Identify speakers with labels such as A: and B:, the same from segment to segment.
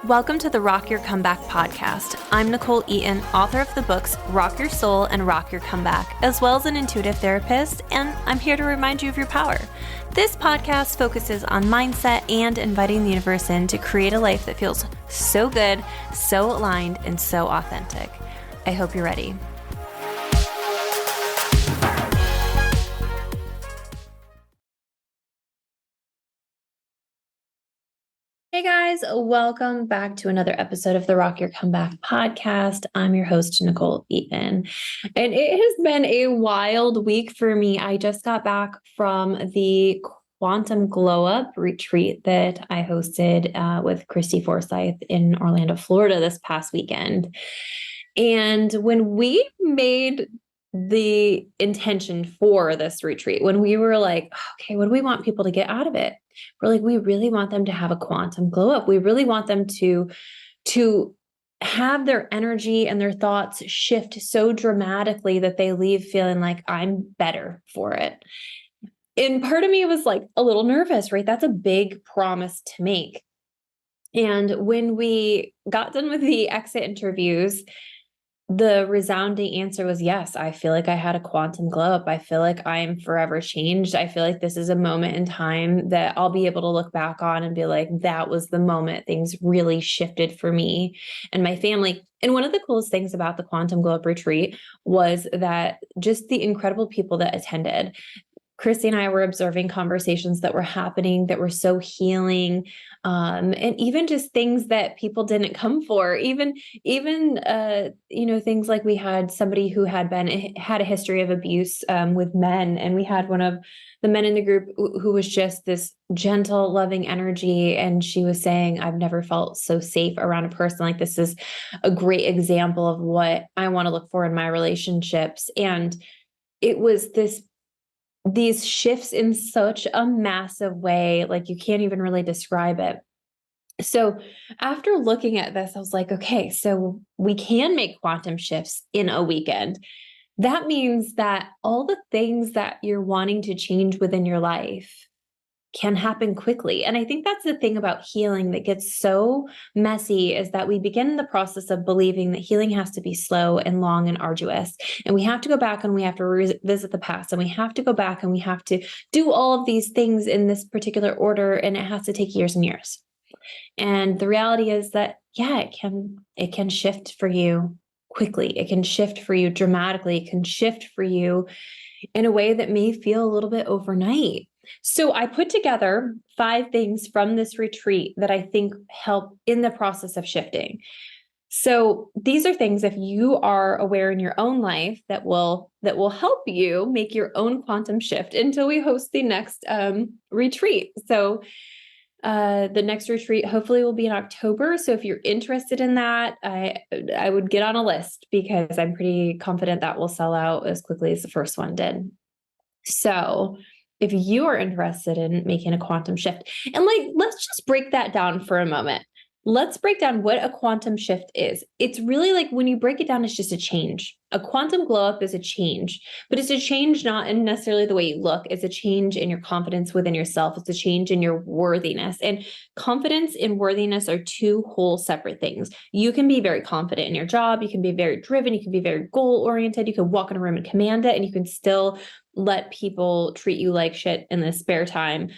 A: Welcome to the Rock Your Comeback podcast. I'm Nicole Eaton, author of the books Rock Your Soul and Rock Your Comeback, as well as an intuitive therapist, and I'm here to remind you of your power. This podcast focuses on mindset and inviting the universe in to create a life that feels so good, so aligned, and so authentic. I hope you're ready. Hey guys, welcome back to another episode of the Rock Your Comeback podcast. I'm your host, Nicole Eaton, and it has been a wild week for me. I just got back from the Quantum Glow Up retreat that I hosted with Christy Forsyth in Orlando, Florida this past weekend. And when we made the intention for this retreat, when we were like, okay, what do we want people to get out of it? We're like, we really want them to have a quantum glow up. We really want them to have their energy and their thoughts shift so dramatically that they leave feeling like I'm better for it. And part of me was like a little nervous, right? That's a big promise to make. And when we got done with the exit interviews, the resounding answer was yes. I feel like I had a quantum glow up. I feel like I'm forever changed. I feel like this is a moment in time that I'll be able to look back on and be like, that was the moment things really shifted for me and my family. And one of the coolest things about the Quantum Glow Up retreat was that just the incredible people that attended. Christy and I were observing conversations that were happening that were so healing, and even just things that people didn't come for. Even things like we had somebody who had a history of abuse with men, and we had one of the men in the group who was just this gentle, loving energy, and she was saying, "I've never felt so safe around a person like this. Is a great example of what I want to look for in my relationships." And it was these shifts in such a massive way, like you can't even really describe it. So after looking at this, I was like, okay, so we can make quantum shifts in a weekend. That means that all the things that you're wanting to change within your life can happen quickly. And I think that's the thing about healing that gets so messy, is that we begin the process of believing that healing has to be slow and long and arduous. And we have to go back and we have to revisit the past, and we have to go back and we have to do all of these things in this particular order. And it has to take years and years. And the reality is that, yeah, it can shift for you quickly. It can shift for you dramatically. It can shift for you in a way that may feel a little bit overnight. So I put together 5 things from this retreat that I think help in the process of shifting. So these are things, if you are aware in your own life, that will help you make your own quantum shift until we host the next retreat. So the next retreat hopefully will be in October. So if you're interested in that, I would get on a list, because I'm pretty confident that will sell out as quickly as the first one did. So if you are interested in making a quantum shift, and let's just break that down for a moment. Let's break down what a quantum shift is. It's really like, when you break it down, it's just a change. A quantum glow up is a change, but it's a change not in necessarily the way you look. It's a change in your confidence within yourself. It's a change in your worthiness. And confidence and worthiness are 2 whole separate things. You can be very confident in your job. You can be very driven. You can be very goal oriented. You can walk in a room and command it, and you can still let people treat you like shit in the spare time.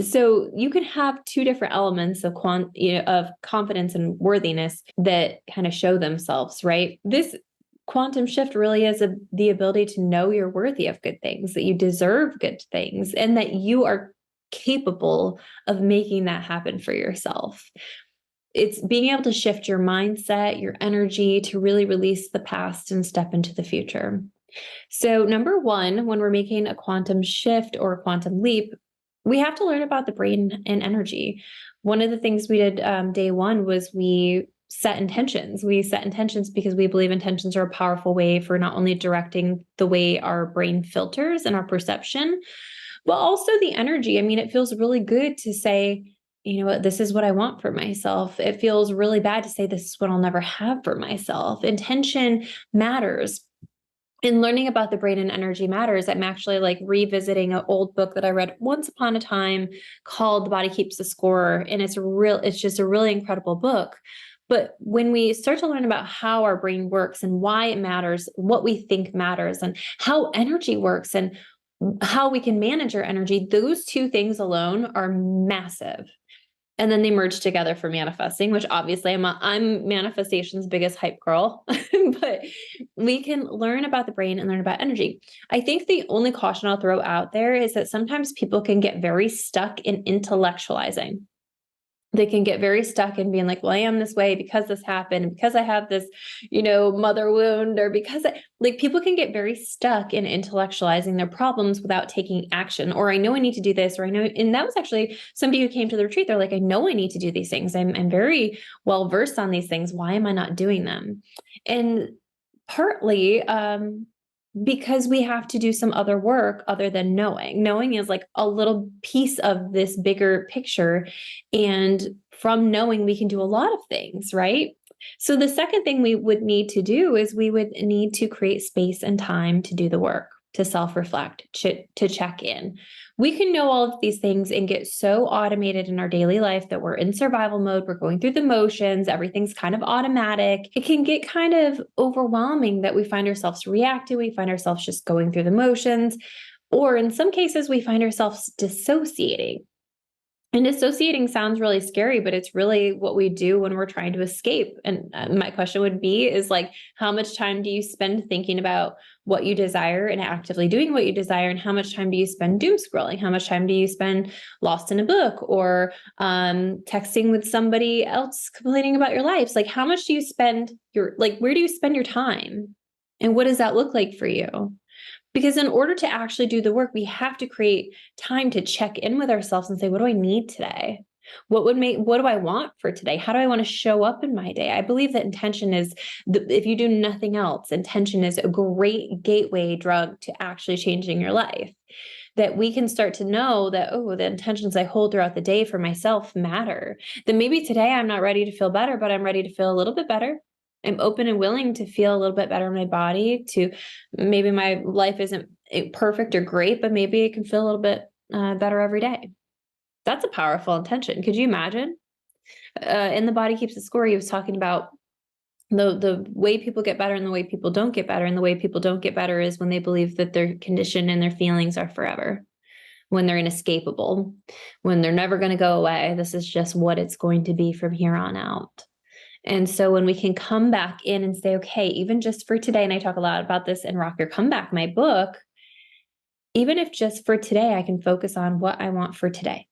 A: So you can have 2 different elements of of confidence and worthiness that kind of show themselves, right? This quantum shift really is the ability to know you're worthy of good things, that you deserve good things, and that you are capable of making that happen for yourself. It's being able to shift your mindset, your energy, to really release the past and step into the future. So number 1, when we're making a quantum shift or a quantum leap, we have to learn about the brain and energy. One of the things we did day 1 was we set intentions. We set intentions because we believe intentions are a powerful way for not only directing the way our brain filters and our perception, but also the energy. I mean, it feels really good to say, you know what, this is what I want for myself. It feels really bad to say, this is what I'll never have for myself. Intention matters. in learning about the brain and energy matters, I'm actually like revisiting an old book that I read once upon a time called The Body Keeps the Score. And it's just a really incredible book. But when we start to learn about how our brain works and why it matters, what we think matters, and how energy works and how we can manage our energy, those two things alone are massive. And then they merge together for manifesting, which obviously I'm manifestation's biggest hype girl, but we can learn about the brain and learn about energy. I think the only caution I'll throw out there is that sometimes people can get very stuck in intellectualizing. They can get very stuck in being like, well, I am this way because this happened, because I have this, mother wound, or because like people can get very stuck in intellectualizing their problems without taking action. Or I know I need to do this, or I know, and that was actually somebody who came to the retreat. They're like, I know I need to do these things. I'm very well versed on these things. Why am I not doing them? And partly, because we have to do some other work other than knowing. Knowing is like a little piece of this bigger picture. And from knowing, we can do a lot of things, right? So the second thing we would need to do is we would need to create space and time to do the work, to self-reflect, to check in. We can know all of these things and get so automated in our daily life that we're in survival mode. We're going through the motions. Everything's kind of automatic. It can get kind of overwhelming that we find ourselves reacting. We find ourselves just going through the motions. Or in some cases, we find ourselves dissociating. And dissociating sounds really scary, but it's really what we do when we're trying to escape. And my question would be is like, how much time do you spend thinking about what you desire and actively doing what you desire? And how much time do you spend doom scrolling? How much time do you spend lost in a book or texting with somebody else complaining about your lives? Like, how much do you spend where do you spend your time? And what does that look like for you? Because in order to actually do the work, we have to create time to check in with ourselves and say, what do I need today? What do I want for today? How do I want to show up in my day? I believe that intention is, if you do nothing else, intention is a great gateway drug to actually changing your life. That we can start to know that, oh, the intentions I hold throughout the day for myself matter. That maybe today I'm not ready to feel better, but I'm ready to feel a little bit better. I'm open and willing to feel a little bit better in my body, to maybe my life isn't perfect or great, but maybe it can feel a little bit better every day. That's a powerful intention. Could you imagine? In The Body Keeps the Score, he was talking about the way people get better and the way people don't get better. And the way people don't get better is when they believe that their condition and their feelings are forever, when they're inescapable, when they're never going to go away. This is just what it's going to be from here on out. And so when we can come back in and say, okay, even just for today, and I talk a lot about this in Rock Your Comeback, my book, even if just for today, I can focus on what I want for today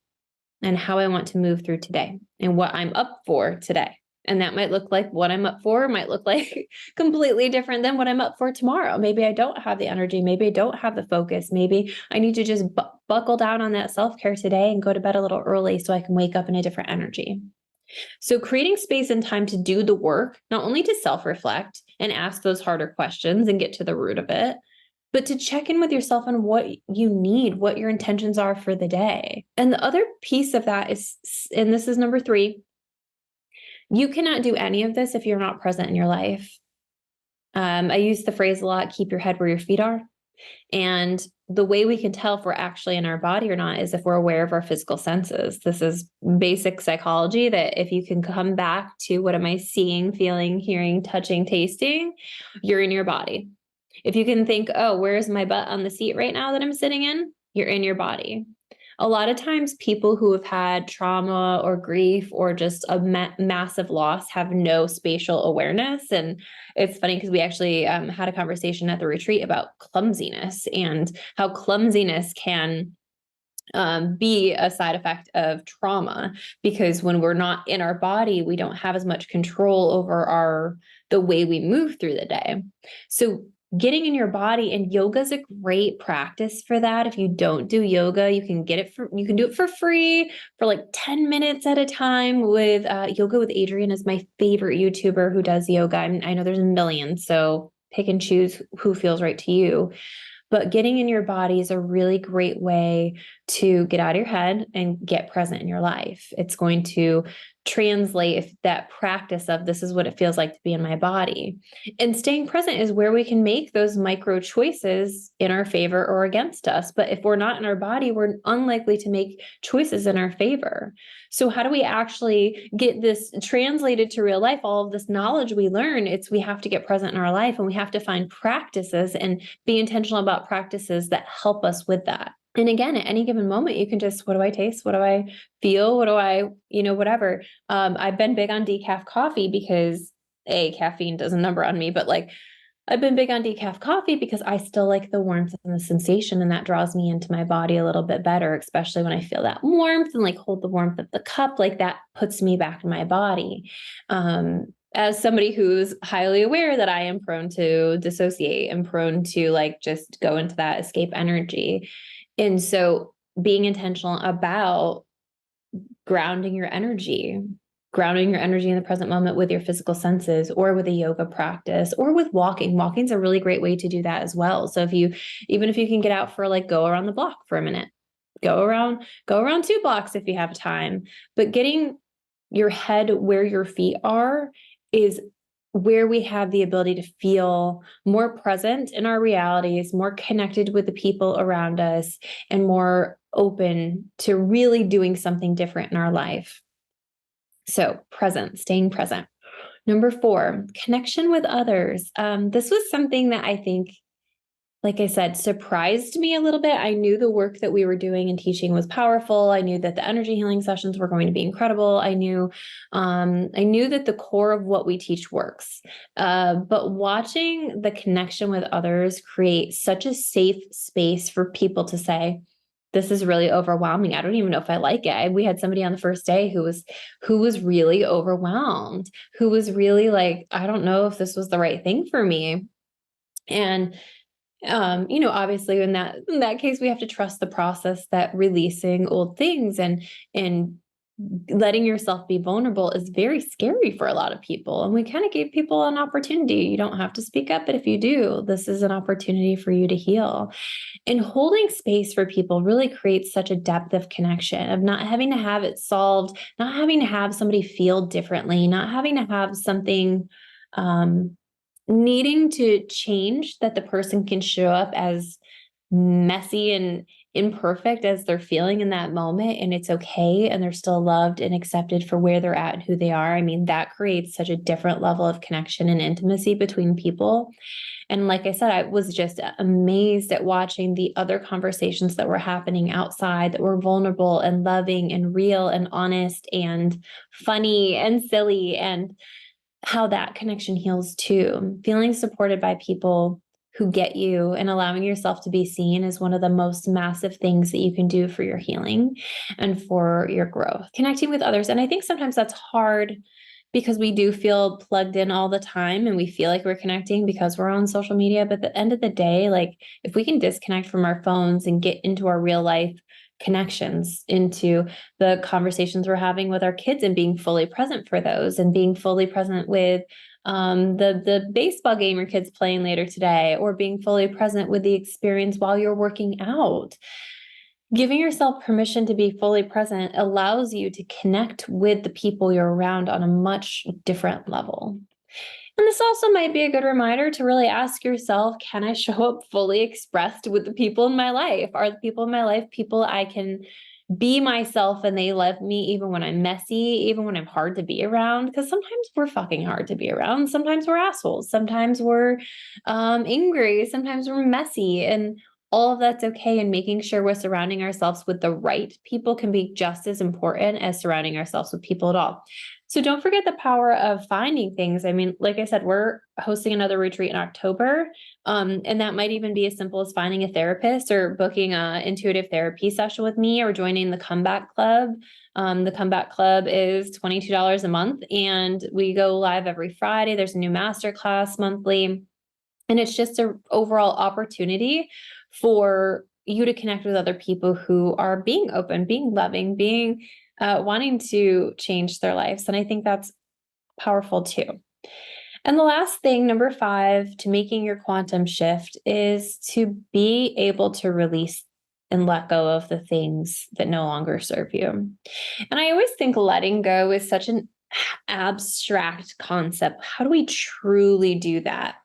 A: and how I want to move through today and what I'm up for today. And that might look like what I'm up for might look like completely different than what I'm up for tomorrow. Maybe I don't have the energy. Maybe I don't have the focus. Maybe I need to just buckle down on that self-care today and go to bed a little early so I can wake up in a different energy. So creating space and time to do the work, not only to self-reflect and ask those harder questions and get to the root of it, but to check in with yourself on what you need, what your intentions are for the day. And the other piece of that is, and this is number 3, you cannot do any of this if you're not present in your life. I use the phrase a lot, keep your head where your feet are. And the way we can tell if we're actually in our body or not is if we're aware of our physical senses. This is basic psychology, that if you can come back to what am I seeing, feeling, hearing, touching, tasting, you're in your body. If you can think, oh, where's my butt on the seat right now that I'm sitting in? You're in your body. A lot of times people who have had trauma or grief or just a massive loss have no spatial awareness. And it's funny because we actually had a conversation at the retreat about clumsiness and how clumsiness can be a side effect of trauma, because when we're not in our body, we don't have as much control over the way we move through the day. So getting in your body, and yoga is a great practice for that. If you don't do yoga, you can do it for free for like 10 minutes at a time with Yoga with Adriene is my favorite YouTuber who does yoga. I know there's millions, so pick and choose who feels right to you. But getting in your body is a really great way to get out of your head and get present in your life. It's going to translate if that practice of this is what it feels like to be in my body. And staying present is where we can make those micro choices in our favor or against us. But if we're not in our body, we're unlikely to make choices in our favor. So how do we actually get this translated to real life? All of this knowledge we learn, we have to get present in our life, and we have to find practices and be intentional about practices that help us with that. And again, at any given moment, you can just, what do I taste? What do I feel? What do I, whatever. I've been big on decaf coffee because caffeine does a number on me, but like I've been big on decaf coffee because I still like the warmth and the sensation, and that draws me into my body a little bit better, especially when I feel that warmth and like hold the warmth of the cup, like that puts me back in my body. As somebody who's highly aware that I am prone to dissociate and prone to like just go into that escape energy. And so being intentional about grounding your energy in the present moment with your physical senses, or with a yoga practice, or with walking. Walking's a really great way to do that as well. So even if you can get out for like, go around the block for a minute, go around 2 blocks if you have time, but getting your head where your feet are is where we have the ability to feel more present in our realities, more connected with the people around us, and more open to really doing something different in our life. So staying present. Number 4, connection with others. This was something that I think, like I said, surprised me a little bit. I knew the work that we were doing and teaching was powerful. I knew that the energy healing sessions were going to be incredible. I knew that the core of what we teach works. But watching the connection with others create such a safe space for people to say, this is really overwhelming. I don't even know if I like it. We had somebody on the first day who was really overwhelmed, who was really like, I don't know if this was the right thing for me. And obviously in that case, we have to trust the process that releasing old things and letting yourself be vulnerable is very scary for a lot of people. And we kind of gave people an opportunity. You don't have to speak up, but if you do, this is an opportunity for you to heal. And holding space for people really creates such a depth of connection, of not having to have it solved, not having to have somebody feel differently, not having to have something needing to change, that the person can show up as messy and imperfect as they're feeling in that moment, and it's okay, and they're still loved and accepted for where they're at and who they are. I mean, that creates such a different level of connection and intimacy between people. And like I said, I was just amazed at watching the other conversations that were happening outside that were vulnerable and loving and real and honest and funny and silly, and how that connection heals too. Feeling supported by people who get you and allowing yourself to be seen is one of the most massive things that you can do for your healing and for your growth. Connecting with others. And I think sometimes that's hard because we do feel plugged in all the time and we feel like we're connecting because we're on social media. But at the end of the day, like if we can disconnect from our phones and get into our real life connections, into the conversations we're having with our kids and being fully present for those, and being fully present with the baseball game your kid's playing later today, or being fully present with the experience while you're working out. Giving yourself permission to be fully present allows you to connect with the people you're around on a much different level. And this also might be a good reminder to really ask yourself, can I show up fully expressed with the people in my life? Are the people in my life people I can be myself and they love me even when I'm messy, even when I'm hard to be around? Because sometimes we're fucking hard to be around. Sometimes we're assholes. Sometimes we're angry. Sometimes we're messy. And all of that's okay. And making sure we're surrounding ourselves with the right people can be just as important as surrounding ourselves with people at all. So don't forget the power of finding things. I mean, like I said, we're hosting another retreat in October. And that might even be as simple as finding a therapist or booking an intuitive therapy session with me, or joining the Comeback Club. The Comeback Club is $22 a month, and we go live every Friday. There's a new masterclass monthly. And it's just an overall opportunity for you to connect with other people who are being open, being loving, being wanting to change their lives. And I think that's powerful too. And the last thing, number 5, to making your quantum shift, is to be able to release and let go of the things that no longer serve you. And I always think letting go is such an abstract concept. How do we truly do that?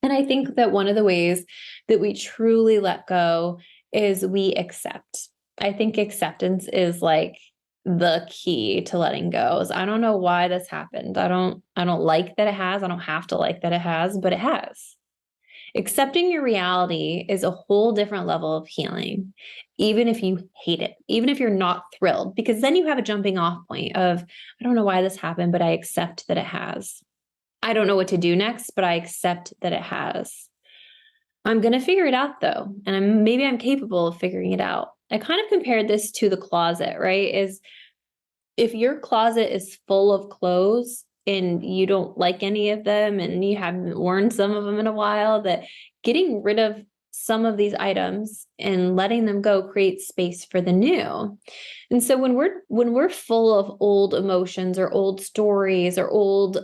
A: And I think that one of the ways that we truly let go is we accept. I think acceptance is like the key to letting go. I don't know why this happened. I don't like that it has. I don't have to like that it has, but it has. Accepting your reality is a whole different level of healing, even if you hate it, even if you're not thrilled, because then you have a jumping off point of, I don't know why this happened, but I accept that it has. I don't know what to do next, but I accept that it has. I'm going to figure it out though. And maybe I'm capable of figuring it out. I kind of compared this to the closet, right? Is if your closet is full of clothes and you don't like any of them and you haven't worn some of them in a while, that getting rid of some of these items and letting them go creates space for the new. And so when we're full of old emotions or old stories or old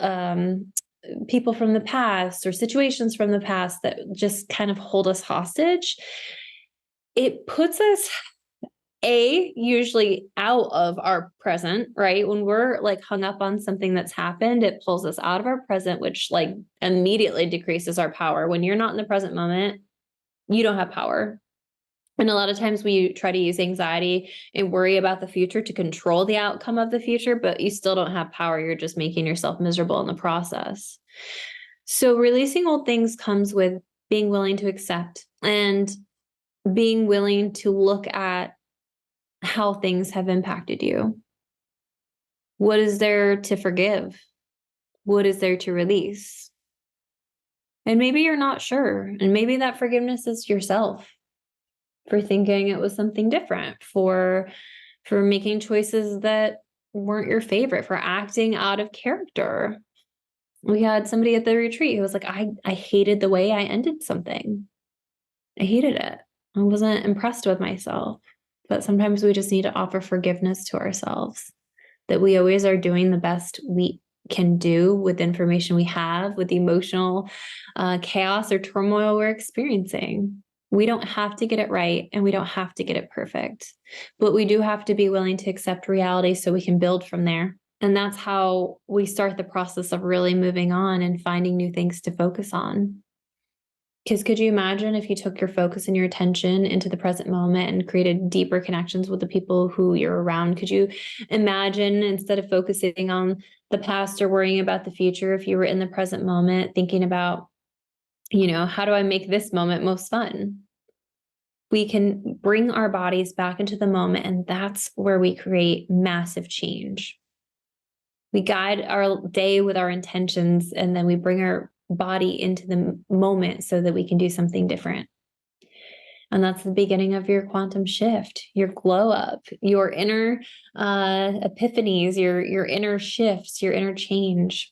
A: people from the past or situations from the past that just kind of hold us hostage, it puts us usually out of our present, right? When we're like hung up on something that's happened, it pulls us out of our present, which like immediately decreases our power. When you're not in the present moment, you don't have power. And a lot of times we try to use anxiety and worry about the future to control the outcome of the future, but you still don't have power. You're just making yourself miserable in the process. So releasing old things comes with being willing to accept and being willing to look at how things have impacted you. What is there to forgive? What is there to release? And maybe you're not sure. And maybe that forgiveness is yourself for thinking it was something different, for making choices that weren't your favorite, for acting out of character. We had somebody at the retreat who was like, I hated the way I ended something. I hated it. I wasn't impressed with myself. But sometimes we just need to offer forgiveness to ourselves, that we always are doing the best we can do with the information we have, with the emotional chaos or turmoil we're experiencing. We don't have to get it right and we don't have to get it perfect, but we do have to be willing to accept reality so we can build from there. And that's how we start the process of really moving on and finding new things to focus on. Because could you imagine if you took your focus and your attention into the present moment and created deeper connections with the people who you're around? Could you imagine, instead of focusing on the past or worrying about the future, if you were in the present moment thinking about, how do I make this moment most fun? We can bring our bodies back into the moment, and that's where we create massive change. We guide our day with our intentions, and then we bring our body into the moment so that we can do something different. And that's the beginning of your quantum shift, your glow up, your inner epiphanies, your inner shifts, your inner change.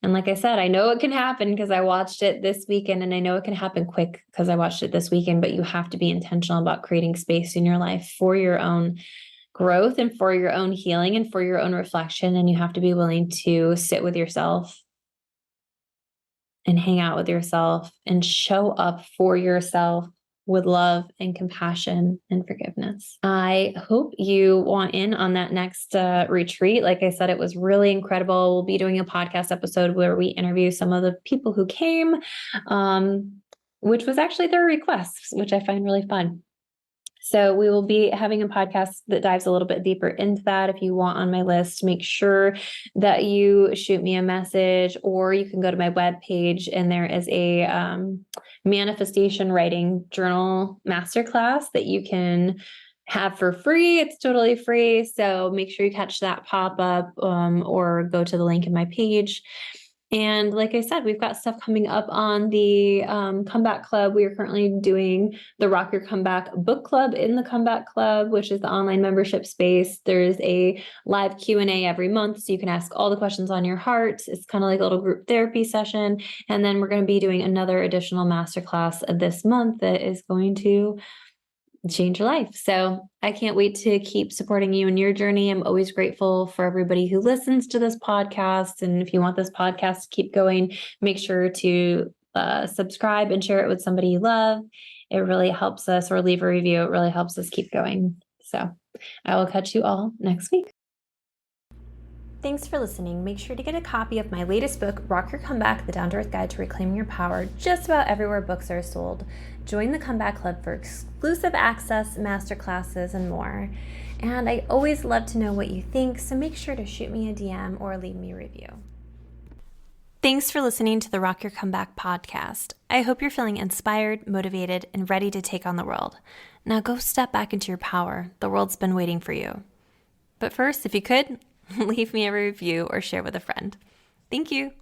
A: And like I said, I know it can happen because I watched it this weekend, and I know it can happen quick because I watched it this weekend, but you have to be intentional about creating space in your life for your own growth and for your own healing and for your own reflection. And you have to be willing to sit with yourself and hang out with yourself and show up for yourself with love and compassion and forgiveness. I hope you want in on that next retreat. Like I said, it was really incredible. We'll be doing a podcast episode where we interview some of the people who came, which was actually their requests, which I find really fun. So we will be having a podcast that dives a little bit deeper into that. If you want on my list, make sure that you shoot me a message, or you can go to my webpage and there is a manifestation writing journal masterclass that you can have for free. It's totally free. So make sure you catch that pop up or go to the link in my page. And like I said, we've got stuff coming up on the Comeback Club. We are currently doing the Rock Your Comeback book club in the Comeback Club, which is the online membership space. There's a live Q&A every month, so you can ask all the questions on your heart. It's kind of like a little group therapy session. And then we're going to be doing another additional masterclass this month that is going to change your life. So I can't wait to keep supporting you in your journey. I'm always grateful for everybody who listens to this podcast. And if you want this podcast to keep going, make sure to subscribe and share it with somebody you love. it really helps us, or leave a review. It really helps us keep going. So I will catch you all next week. Thanks for listening. Make sure to get a copy of my latest book, Rock Your Comeback, The Down to Earth Guide to Reclaiming Your Power, just about everywhere books are sold. Join the Comeback Club for exclusive access, masterclasses, and more. And I always love to know what you think, so make sure to shoot me a DM or leave me a review. Thanks for listening to the Rock Your Comeback podcast. I hope you're feeling inspired, motivated, and ready to take on the world. Now go step back into your power. The world's been waiting for you. But first, if you could, leave me a review or share with a friend. Thank you.